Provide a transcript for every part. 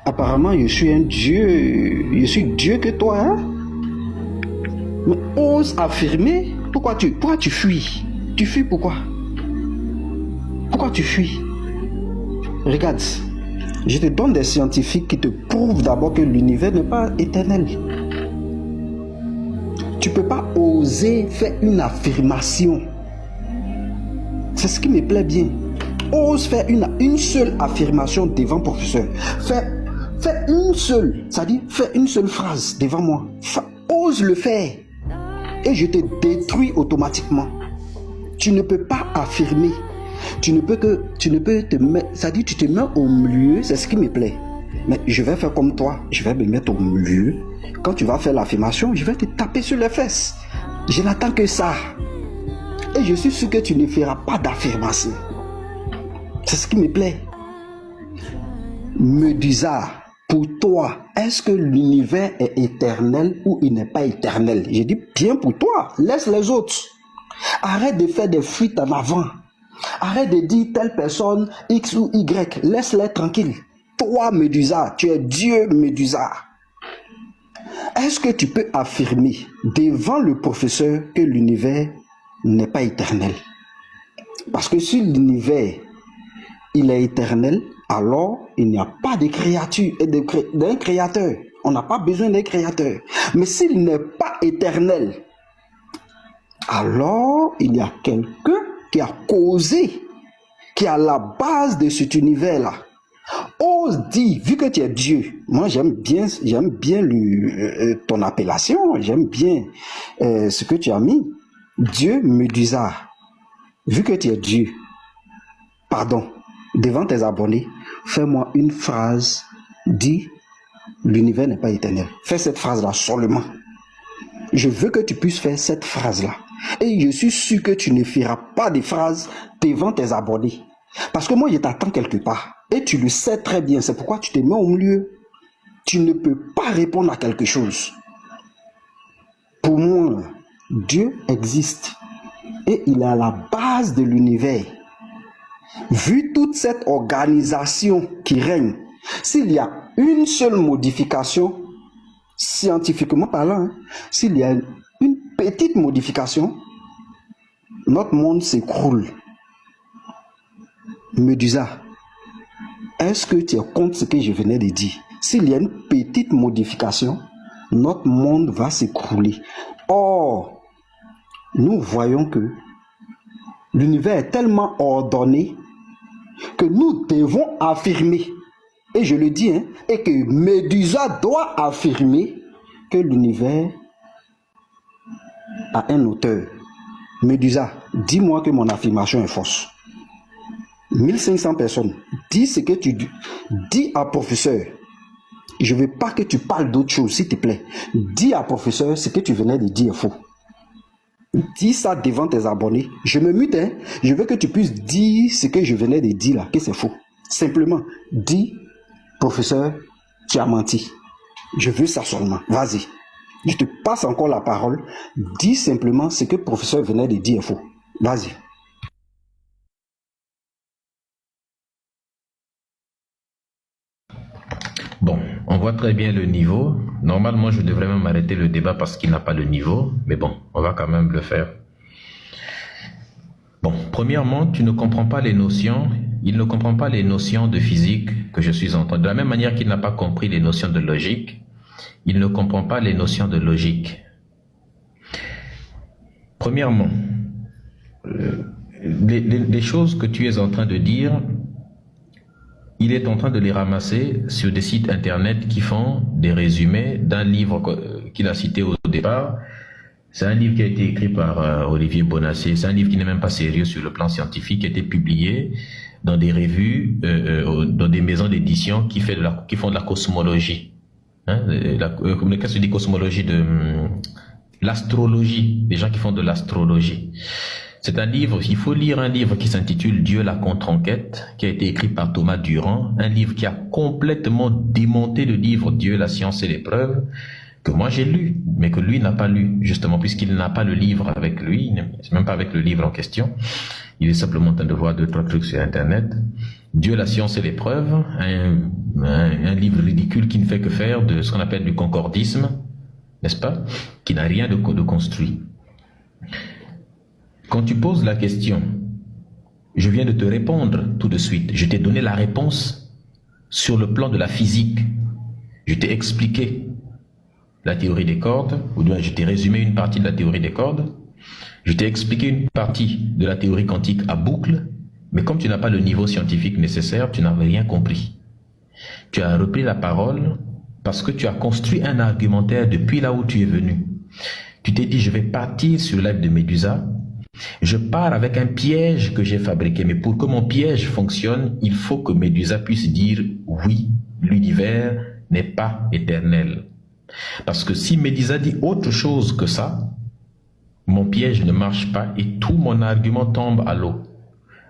Apparemment, je suis un Dieu. Je suis Dieu que toi, hein? Mais ose affirmer. Pourquoi tu fuis? Tu fuis pourquoi? Pourquoi tu fuis? Regarde, je te donne des scientifiques qui te prouvent d'abord que l'univers n'est pas éternel. Tu ne peux pas oser faire une affirmation. C'est ce qui me plaît bien. Ose faire une seule affirmation devant le professeur. Fais une seule, c'est-à-dire fais une seule phrase devant moi. Ose le faire. Et je te détruis automatiquement. Tu ne peux pas affirmer. Tu ne peux te mettre, c'est-à-dire tu te mets au milieu, c'est ce qui me plaît. Mais je vais faire comme toi, je vais me mettre au milieu. Quand tu vas faire l'affirmation, je vais te taper sur les fesses. Je n'attends que ça. Et je suis sûr que tu ne feras pas d'affirmation. C'est ce qui me plaît. Medusa, pour toi, est-ce que l'univers est éternel ou il n'est pas éternel? Je dis bien pour toi, laisse les autres. Arrête de faire des fuites en avant. Arrête de dire telle personne X ou Y. Laisse-les tranquilles. Toi, Medusa, tu es Dieu, Medusa. Est-ce que tu peux affirmer devant le professeur que l'univers n'est pas éternel? Parce que si l'univers il est éternel, alors il n'y a pas de créature et d'un créateur. On n'a pas besoin d'un créateur. Mais s'il n'est pas éternel, alors il y a quelqu'un qui a causé, qui est à la base de cet univers-là. Ose dire, vu que tu es Dieu, moi j'aime bien ton appellation, j'aime bien ce que tu as mis. Dieu Medusa, vu que tu es Dieu, pardon, devant tes abonnés, fais-moi une phrase, dis, l'univers n'est pas éternel. Fais cette phrase-là seulement. Je veux que tu puisses faire cette phrase-là. Et je suis sûr que tu ne feras pas de phrases devant tes abonnés. Parce que moi, je t'attends quelque part. Et tu le sais très bien. C'est pourquoi tu te mets au milieu. Tu ne peux pas répondre à quelque chose. Pour moi, Dieu existe. Et il est à la base de l'univers. Vu toute cette organisation qui règne, s'il y a une seule modification, scientifiquement parlant, hein, s'il y a une petite modification, notre monde s'écroule. Medusa, est-ce que tu es contre ce que je venais de dire? S'il y a une petite modification, notre monde va s'écrouler. Or, nous voyons que l'univers est tellement ordonné que nous devons affirmer, et je le dis, hein, et que Medusa doit affirmer que l'univers a un auteur. Medusa, dis-moi que mon affirmation est fausse. 1500 personnes, dis ce que tu dis. Dis à professeur, je ne veux pas que tu parles d'autre chose, s'il te plaît. Dis à professeur ce que tu venais de dire est faux. Dis ça devant tes abonnés. Je me mute, hein. Je veux que tu puisses dire ce que je venais de dire là, que c'est faux. Simplement, dis, professeur, tu as menti. Je veux ça seulement. Vas-y. Je te passe encore la parole. Dis simplement ce que le professeur venait de dire est faux. Vas-y. Bon, on voit très bien le niveau. Normalement, je devrais même arrêter le débat parce qu'il n'a pas le niveau. Mais bon, on va quand même le faire. Bon, premièrement, tu ne comprends pas les notions. Il ne comprend pas les notions de physique que je suis en train. De la même manière qu'il n'a pas compris les notions de logique, il ne comprend pas les notions de logique. Premièrement, les choses que tu es en train de dire, il est en train de les ramasser sur des sites internet qui font des résumés d'un livre qu'il a cité au départ. C'est un livre qui a été écrit par Olivier Bonacieux. C'est un livre qui n'est même pas sérieux sur le plan scientifique, qui a été publié dans des revues, dans des maisons d'édition qui font de la cosmologie. Hein, qu'est-ce que dit cosmologie? De l'astrologie, des gens qui font de l'astrologie. C'est un livre, il faut lire un livre qui s'intitule Dieu la contre-enquête, qui a été écrit par Thomas Durand, un livre qui a complètement démonté le livre Dieu, la science et les preuves, que moi j'ai lu, mais que lui n'a pas lu, justement, puisqu'il n'a pas le livre avec lui, c'est même pas avec le livre en question, il est simplement en train de voir 2-3 trucs sur Internet. Dieu, la science et les preuves, un livre ridicule qui ne fait que faire de ce qu'on appelle du concordisme, n'est-ce pas, qui n'a rien de construit. Quand tu poses la question, je viens de te répondre tout de suite, je t'ai donné la réponse sur le plan de la physique, je t'ai expliqué la théorie des cordes, ou bien je t'ai résumé une partie de la théorie des cordes, je t'ai expliqué une partie de la théorie quantique à boucle, mais comme tu n'as pas le niveau scientifique nécessaire, tu n'avais rien compris. Tu as repris la parole parce que tu as construit un argumentaire depuis là où tu es venu. Tu t'es dit, je vais partir sur l'œuvre de Médusa, je pars avec un piège que j'ai fabriqué, mais pour que mon piège fonctionne, il faut que Médusa puisse dire, oui, l'univers n'est pas éternel. Parce que si Médusa dit autre chose que ça, mon piège ne marche pas et tout mon argument tombe à l'eau.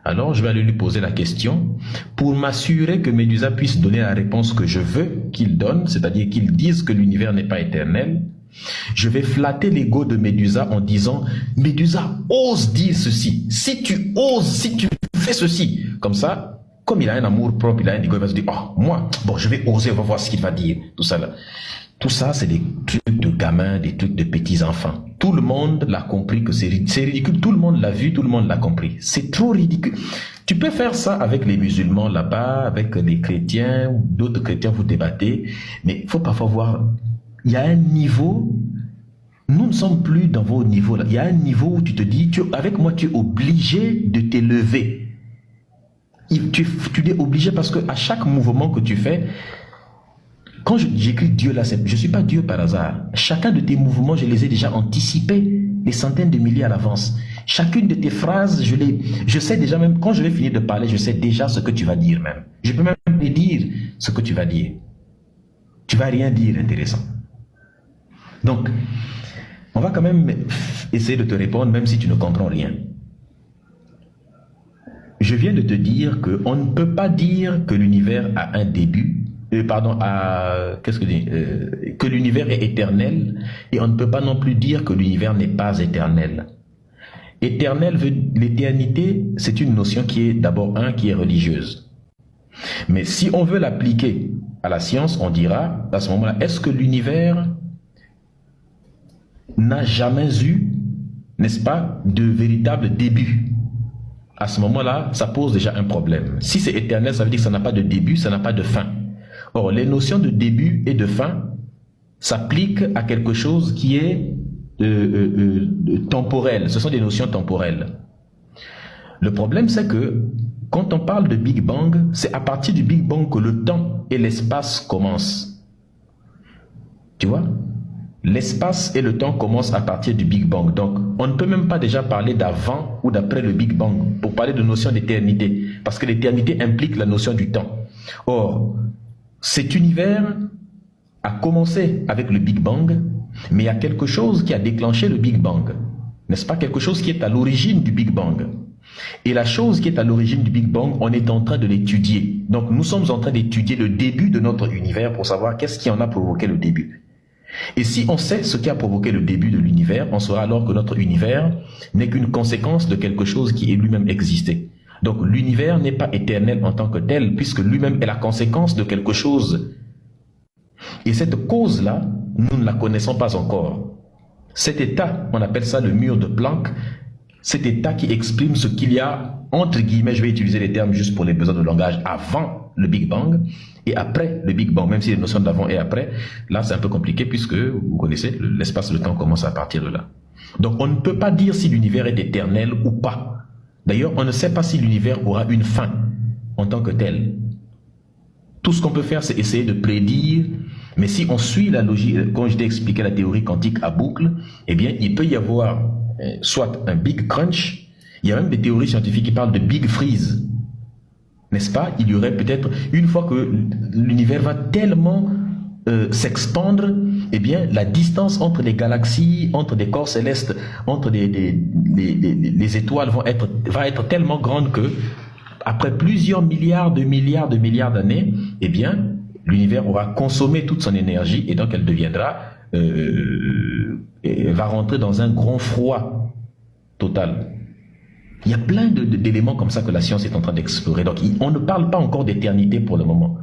Alors je vais aller lui poser la question pour m'assurer que Médusa puisse donner la réponse que je veux qu'il donne, c'est-à-dire qu'il dise que l'univers n'est pas éternel. Je vais flatter l'ego de Médusa en disant, Médusa, ose dire ceci. Si tu oses, si tu fais ceci, comme ça, comme il a un amour propre, il a un ego, il va se dire, oh, moi, bon, je vais oser, on va voir ce qu'il va dire, tout ça là. Tout ça, c'est des trucs de gamins, des trucs de petits enfants. Tout le monde l'a compris que c'est ridicule. Tout le monde l'a vu, tout le monde l'a compris. C'est trop ridicule. Tu peux faire ça avec les musulmans là-bas, avec les chrétiens, d'autres chrétiens, vous débattez. Mais il faut parfois voir, il y a un niveau, nous ne sommes plus dans vos niveaux là. Il y a un niveau où tu te dis, avec moi, tu es obligé de t'élever. Tu es obligé parce que à chaque mouvement que tu fais, quand j'écris Dieu là, je ne suis pas Dieu par hasard. Chacun de tes mouvements, je les ai déjà anticipés des centaines de milliers à l'avance. Chacune de tes phrases, je sais déjà même, quand je vais finir de parler, je sais déjà ce que tu vas dire même. Je peux même te dire ce que tu vas dire. Tu vas rien dire intéressant. Donc, on va quand même essayer de te répondre même si tu ne comprends rien. Je viens de te dire qu'on ne peut pas dire que l'univers a un début, que l'univers est éternel, et on ne peut pas non plus dire que l'univers n'est pas éternel. Éternel, l'éternité, c'est une notion qui est d'abord qui est religieuse. Mais si on veut l'appliquer à la science, on dira à ce moment-là, est-ce que l'univers n'a jamais eu, n'est-ce pas, de véritable début? À ce moment-là, ça pose déjà un problème. Si c'est éternel, ça veut dire que ça n'a pas de début, ça n'a pas de fin. Or, les notions de début et de fin s'appliquent à quelque chose qui est temporel. Ce sont des notions temporelles. Le problème, c'est que quand on parle de Big Bang, c'est à partir du Big Bang que le temps et l'espace commencent. Tu vois? L'espace et le temps commencent à partir du Big Bang. Donc, on ne peut même pas déjà parler d'avant ou d'après le Big Bang pour parler de notion d'éternité. Parce que l'éternité implique la notion du temps. Or, cet univers a commencé avec le Big Bang, mais il y a quelque chose qui a déclenché le Big Bang. N'est-ce pas? Quelque chose qui est à l'origine du Big Bang. Et la chose qui est à l'origine du Big Bang, on est en train de l'étudier. Donc, nous sommes en train d'étudier le début de notre univers pour savoir qu'est-ce qui en a provoqué le début. Et si on sait ce qui a provoqué le début de l'univers, on saura alors que notre univers n'est qu'une conséquence de quelque chose qui est lui-même existé. Donc l'univers n'est pas éternel en tant que tel, puisque lui-même est la conséquence de quelque chose. Et cette cause-là, nous ne la connaissons pas encore. Cet état, on appelle ça le mur de Planck, cet état qui exprime ce qu'il y a, entre guillemets, je vais utiliser les termes juste pour les besoins de langage, avant le Big Bang et après le Big Bang, même si les notions d'avant et après, là c'est un peu compliqué puisque, vous connaissez, l'espace et le temps commencent à partir de là. Donc on ne peut pas dire si l'univers est éternel ou pas. D'ailleurs, on ne sait pas si l'univers aura une fin en tant que tel. Tout ce qu'on peut faire, c'est essayer de prédire, mais si on suit la logique, quand je t'ai expliqué la théorie quantique à boucle, eh bien, il peut y avoir soit un Big Crunch, il y a même des théories scientifiques qui parlent de Big Freeze. N'est-ce pas? Il y aurait peut-être, une fois que l'univers va tellement s'expandre, eh bien, la distance entre les galaxies, entre des corps célestes, entre les étoiles va être tellement grande que, après plusieurs milliards d'années, eh bien, l'univers aura consommé toute son énergie et donc elle deviendra va rentrer dans un grand froid total. Il y a plein d'éléments comme ça que la science est en train d'explorer. Donc, on ne parle pas encore d'éternité pour le moment.